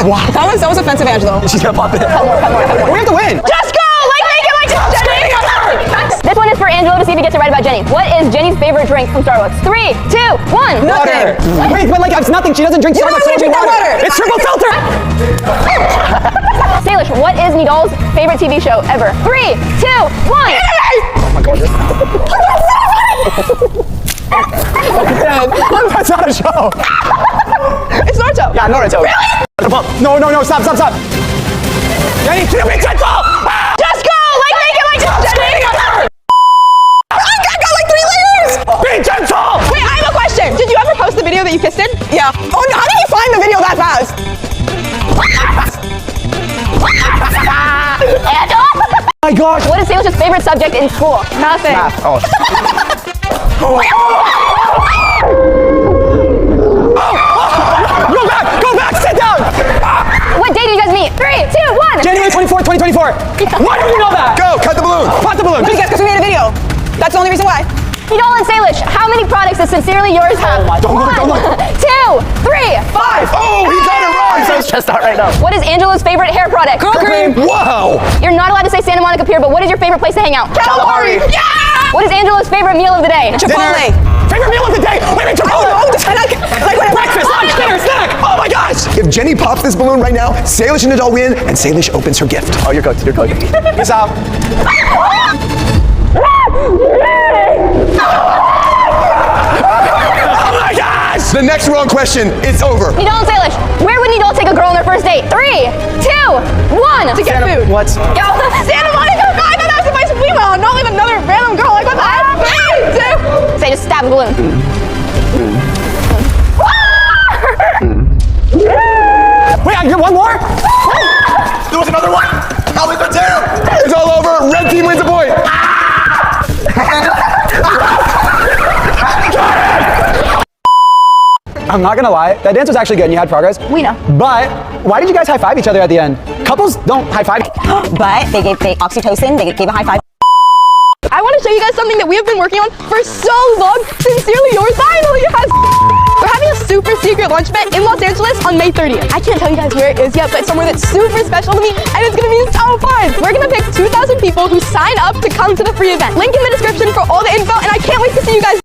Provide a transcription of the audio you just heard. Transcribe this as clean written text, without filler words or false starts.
Wow. That was offensive, Angelo. She's gonna pop it. Cut more. We have to win. Just go! Like, make it like Jenny! This one is for Angelo to see if he gets it right about Jenny. What is Jenny's favorite drink from Starbucks? 3, 2, 1. Water. Wait, but like it's nothing. She doesn't drink You don't Starbucks. even drink that water. It's triple filter. Salish, what is Nidal's favorite TV show ever? 3, 2, 1. Oh my god. That's not a show. It's Naruto. Yeah, Naruto. Really? No, stop. Jenny, to the big central! Just go! Like, make it like Jenny! I got like 3 layers! Big central! Wait, I have a question. Did you ever post the video that you kissed in? Yeah. Oh, no, how did you find the video that fast? Angelo? My gosh. What is Salish's favorite subject in school? Nothing. Math. Oh. Go back, sit down! What day did you guys meet? 3, 2, 1. January 24th, 2024. Why do you know that? Go, cut the balloon. Pop the balloon. Let me guess, because we made a video. That's the only reason why. Nidal and Salish, how many products does Sincerely Yours have? Don't look. 1, 2, 3, 5. Oh, he got it wrong. I'm so stressed out right now. What is Angelo's favorite hair product? Curl cream. Wow. You're not allowed to say Santa Monica Pier, but what is your favorite place to hang out? Kalahari. Yeah! What is Angelo's favorite meal of the day? Chipotle. Favorite meal of the day. Wait, Chipotle. Like whatever. Breakfast, lunch, dinner, snack. Oh my gosh. If Jenny pops this balloon right now, Salish and Nidal win, and Salish opens her gift. Oh, you're cooked. Peace out. Oh my gosh. The next wrong question is over. Nidal and Salish, where would Nidal take a girl on their first date? 3, 2, 1. To get food. What? Yo, Santa Monica. No, I thought that was the vice female, not like another random girl. Like what the heck? Say, just stab the balloon. Wait, I get one more? There was another one. I'll leave the 2. It's all over. Red team wins a point. I'm not gonna lie, that dance was actually good and you had progress. We know. But why did you guys high five each other at the end? Couples don't high five. But they gave oxytocin, they gave a high five. I want to show you guys something that we have been working on for so long. Sincerely Yours finally has. We're having a super secret lunch event in Los Angeles on May 30th. I can't tell you guys where it is yet, but it's somewhere that's super special to me, and it's gonna be so fun. We're gonna pick 2,000 people who sign up to come to the free event. Link in the description for all the info, and I can't wait to see you guys.